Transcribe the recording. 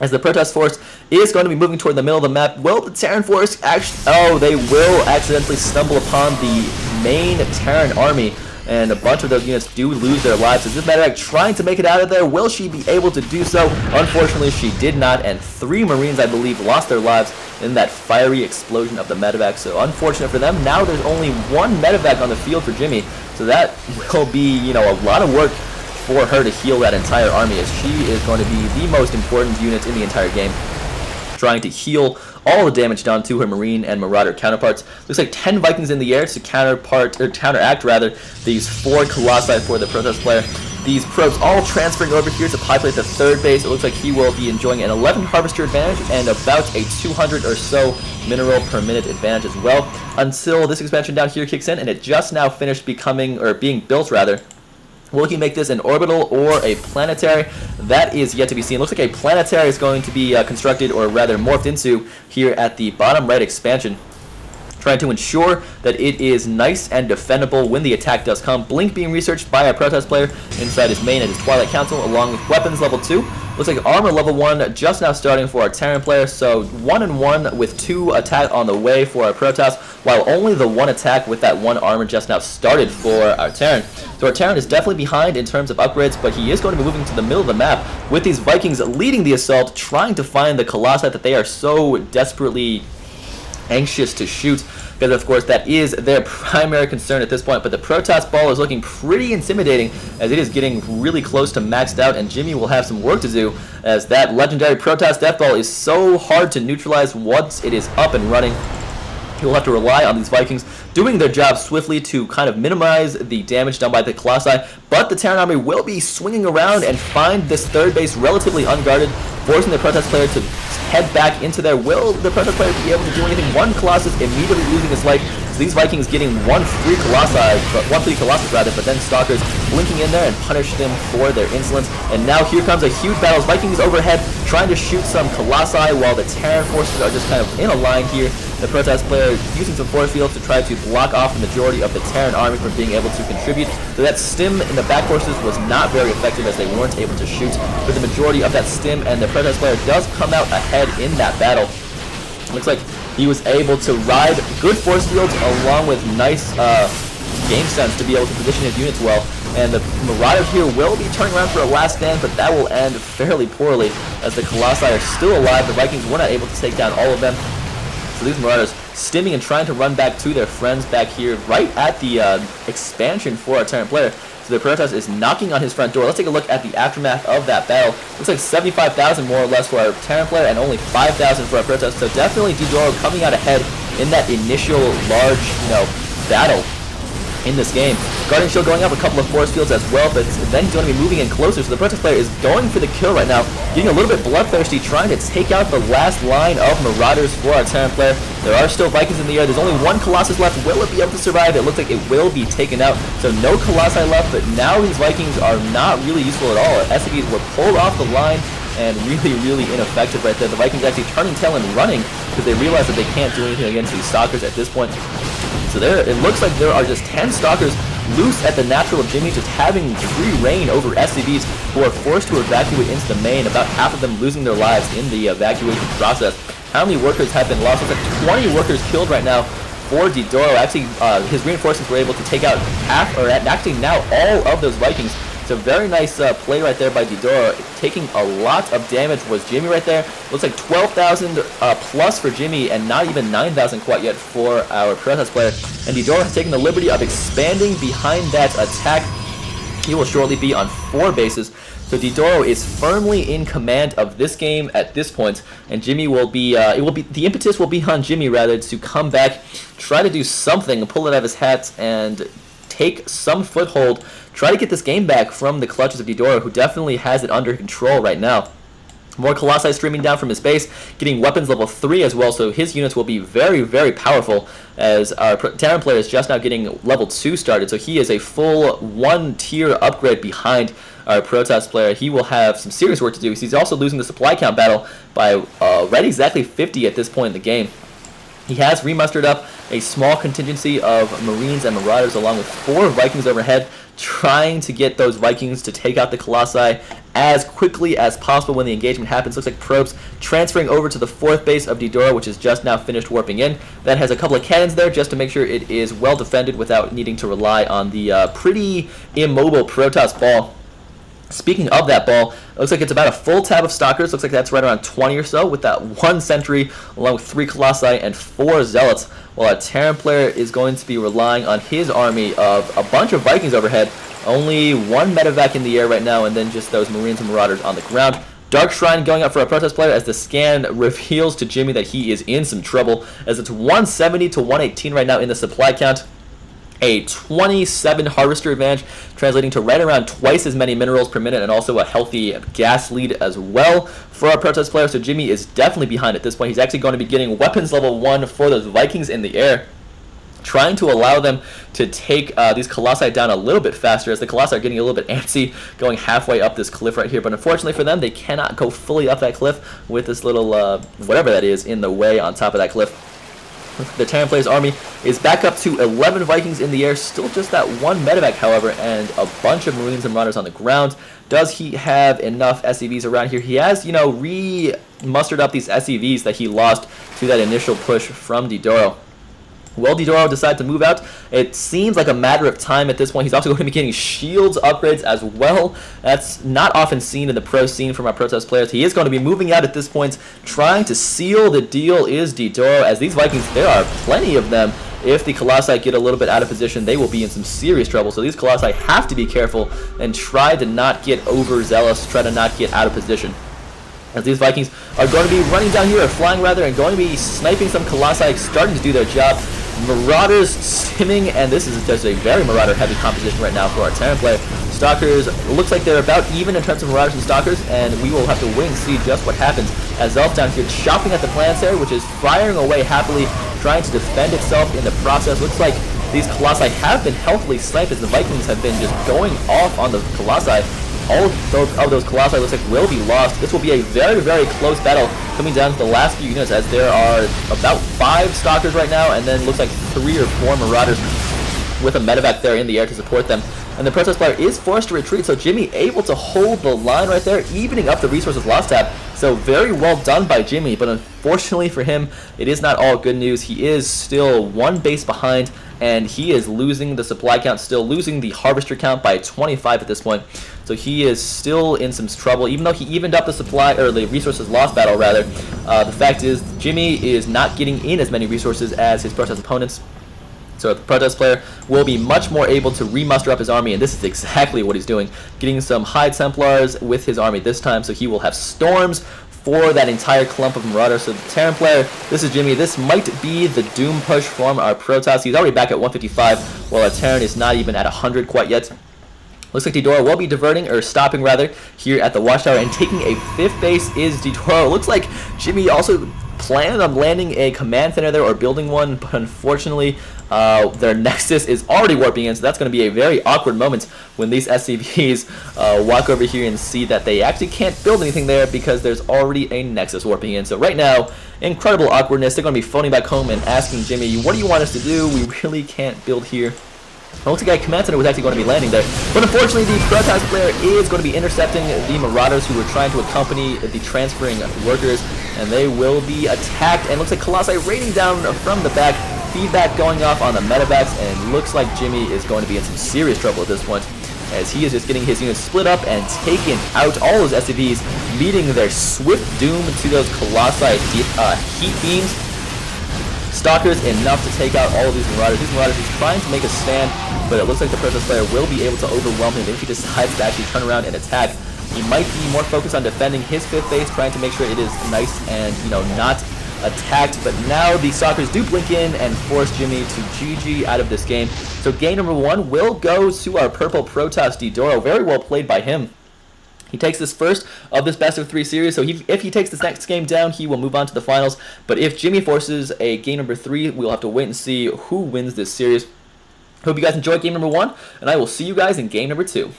as the Protest Force is going to be moving toward the middle of the map. Will the Terran Force actually... Oh, they will accidentally stumble upon the main Terran army, and a bunch of those units do lose their lives. Is this medevac trying to make it out of there? Will she be able to do so? Unfortunately, she did not, and 3 Marines, I believe, lost their lives in that fiery explosion of the medevac. So unfortunate for them. Now there's only 1 medevac on the field for Jimmy, so that will be, you know, a lot of work for her to heal that entire army, as she is going to be the most important unit in the entire game, trying to heal all the damage done to her Marine and Marauder counterparts. Looks like 10 Vikings in the air to counteract these 4 Colossi for the Protest player. These probes all transferring over here to populate the 3rd base. It looks like he will be enjoying an 11 Harvester advantage and about a 200 or so mineral per minute advantage as well, until this expansion down here kicks in, and it just now finished being built rather. Will he make this an orbital or a planetary? That is yet to be seen. Looks like a planetary is going to be constructed, or rather morphed into, here at the bottom right expansion, trying to ensure that it is nice and defendable when the attack does come. Blink being researched by a Protest player inside his main at his Twilight Council, along with weapons level 2. Looks like armor level 1 just now starting for our Terran player, so 1-1 with 2 attack on the way for our Protoss, while only the 1 attack with that 1 armor just now started for our Terran. So our Terran is definitely behind in terms of upgrades, but he is going to be moving to the middle of the map with these Vikings leading the assault, trying to find the Colossi that they are so desperately anxious to shoot, because of course that is their primary concern at this point. But the Protoss ball is looking pretty intimidating, as it is getting really close to maxed out, and Jimmy will have some work to do, as that legendary Protoss death ball is so hard to neutralize once it is up and running. He will have to rely on these Vikings doing their job swiftly to kind of minimize the damage done by the Colossi, but the Terran army will be swinging around and find this 3rd base relatively unguarded, forcing the Protest player to head back into there. Will the Protest player be able to do anything? 1 Colossus immediately losing his life. So these Vikings getting 1 free Colossus rather, but then Stalkers blinking in there and punish them for their insolence. And now here comes a huge battle. Vikings overhead trying to shoot some Colossi, while the Terran forces are just kind of in a line here. The Protest player using some force fields to try to block off the majority of the Terran army from being able to contribute. So that stim in the back forces was not very effective, as they weren't able to shoot for the majority of that stim, and the Protest player does come out ahead in that battle. Looks like he was able to ride good force fields along with nice game sense to be able to position his units well. And the Marauder here will be turning around for a last stand, but that will end fairly poorly, as the Colossi are still alive. The Vikings were not able to take down all of them. So these Marauders stimming and trying to run back to their friends back here right at the expansion for our Terran player. So the Protoss is knocking on his front door. Let's take a look at the aftermath of that battle. Looks like 75,000 more or less for our Terran player and only 5,000 for our Protoss. So definitely Ddoro coming out ahead in that initial large, battle in this game. Guardian Shield going up, a couple of force fields as well, but then he's going to be moving in closer, so the Protoss player is going for the kill right now, getting a little bit bloodthirsty, trying to take out the last line of Marauders for our Terran player. There are still Vikings in the air. There's only 1 Colossus left. Will it be able to survive? It looks like it will be taken out, so no Colossi left, but now these Vikings are not really useful at all. SCVs were pulled off the line and really ineffective right there. The Vikings actually turning tail and running because they realize that they can't do anything against these Stalkers at this point. So it looks like there are just 10 Stalkers loose at the natural Jimmy, just having free reign over SCVs who are forced to evacuate into the main, about half of them losing their lives in the evacuation process. How many workers have been lost? It's like 20 workers killed right now for Ddoro. Actually, his reinforcements were able to take out half, or actually now all of those Vikings. So very nice play right there by Ddoro. Taking a lot of damage was Jimmy right there. Looks like 12,000 plus for Jimmy, and not even 9,000 quite yet for our Protoss player. And Ddoro has taken the liberty of expanding behind that attack. He will shortly be on 4 bases. So Ddoro is firmly in command of this game at this point, and Jimmy will be, the impetus will be on Jimmy rather to come back, try to do something, pull it out of his hat, and take some foothold, try to get this game back from the clutches of Ddoro, who definitely has it under control right now. More Colossi streaming down from his base, getting weapons level 3 as well, so his units will be very powerful, as our Terran player is just now getting level 2 started, so he is a full 1-tier upgrade behind our Protoss player. He will have some serious work to do. He's also losing the supply count battle by right exactly 50 at this point in the game. He has remustered up a small contingency of Marines and Marauders along with 4 Vikings overhead, trying to get those Vikings to take out the Colossi as quickly as possible when the engagement happens. Looks like Probes transferring over to the 4th base of Ddoro, which is just now finished warping in. That has a couple of cannons there just to make sure it is well defended without needing to rely on the pretty immobile Protoss ball. Speaking of that ball, it looks like it's about a full tab of Stalkers. Looks like that's right around 20 or so, with that 1 Sentry along with 3 Colossi and 4 Zealots, while a Terran player is going to be relying on his army of a bunch of Vikings overhead. Only 1 medevac in the air right now, and then just those Marines and Marauders on the ground. Dark Shrine going up for a Protoss player as the scan reveals to Jimmy that he is in some trouble, as it's 170 to 118 right now in the supply count. A 27 harvester advantage, translating to right around twice as many minerals per minute, and also a healthy gas lead as well for our Protoss player. So Jimmy is definitely behind at this point. He's actually going to be getting weapons level 1 for those Vikings in the air, trying to allow them to take these Colossi down a little bit faster, as the Colossi are getting a little bit antsy going halfway up this cliff right here. But unfortunately for them, they cannot go fully up that cliff with this little whatever that is in the way on top of that cliff. The Terran player's army is back up to 11 Vikings in the air, still just that 1 medevac, however, and a bunch of Marines and Marauders on the ground. Does he have enough SCVs around here? He has, you know, re-mustered up these SCVs that he lost to that initial push from Ddoro. Will Ddoro decide to move out? It seems like a matter of time at this point. He's also going to be getting shields upgrades as well. That's not often seen in the pro scene from our Protoss players. He is going to be moving out at this point, trying to seal the deal is Ddoro, as these Vikings, there are plenty of them. If the Colossi get a little bit out of position, they will be in some serious trouble. So these Colossi have to be careful and try to not get overzealous, try to not get out of position, as these Vikings are going to be running down here, or flying rather, and going to be sniping some Colossi, starting to do their job. Marauders simming, and this is just a very Marauder-heavy composition right now for our Terran player. Stalkers, looks like they're about even in terms of Marauders and Stalkers, and we will have to wait and see just what happens, as Zealot's down here chopping at the Planetary, which is firing away happily, trying to defend itself in the process. Looks like these Colossi have been healthily sniped, as the Vikings have been just going off on the Colossi. All of those Colossi looks like will be lost. This will be a very, very close battle coming down to the last few units, as there are about 5 Stalkers right now, and then looks like 3 or 4 Marauders with a medevac there in the air to support them. And the Protoss player is forced to retreat, so Jimmy able to hold the line right there, evening up the resources lost tab. So very well done by Jimmy, but unfortunately for him, it is not all good news. He is still 1 base behind, and he is losing the supply count, still losing the harvester count by 25 at this point. So he is still in some trouble, even though he evened up the supply, or the resources lost battle rather. The fact is, Jimmy is not getting in as many resources as his Protoss opponents. So the Protoss player will be much more able to remuster up his army, and this is exactly what he's doing. Getting some High Templars with his army this time, so he will have Storms for that entire clump of Marauders. So the Terran player, this is Jimmy. This might be the Doom push from our Protoss. He's already back at 155, while our Terran is not even at 100 quite yet. Looks like Ddoro will be diverting, or stopping rather, here at the Watchtower, and taking a 5th base is Ddoro. Looks like Jimmy also planned on landing a command center there, or building one, but unfortunately their Nexus is already warping in, so that's going to be a very awkward moment when these SCVs walk over here and see that they actually can't build anything there because there's already a Nexus warping in. So right now, incredible awkwardness. They're going to be phoning back home and asking Jimmy, what do you want us to do? We really can't build here. It looks like a command center was actually going to be landing there, but unfortunately the Protoss player is going to be intercepting the Marauders who were trying to accompany the transferring workers, and they will be attacked. And looks like Colossi raining down from the back, feedback going off on the medevacs, and looks like Jimmy is going to be in some serious trouble at this point, as he is just getting his units split up and taken out. All those SCVs meeting their swift doom to those Colossi heat beams. Stalkers enough to take out all of these Marauders. These Marauders is trying to make a stand, but it looks like the Protoss player will be able to overwhelm him if he decides to actually turn around and attack. He might be more focused on defending his 5th base, trying to make sure it is nice and, you know, not attacked. But now the Stalkers do blink in and force Jimmy to GG out of this game. So game number 1 will go to our purple Protoss Ddoro. Very well played by him. He takes this first of this best of 3 series, so if he takes this next game down, he will move on to the finals. But if Jimmy forces a game number 3, we'll have to wait and see who wins this series. Hope you guys enjoyed game number 1, and I will see you guys in game number 2.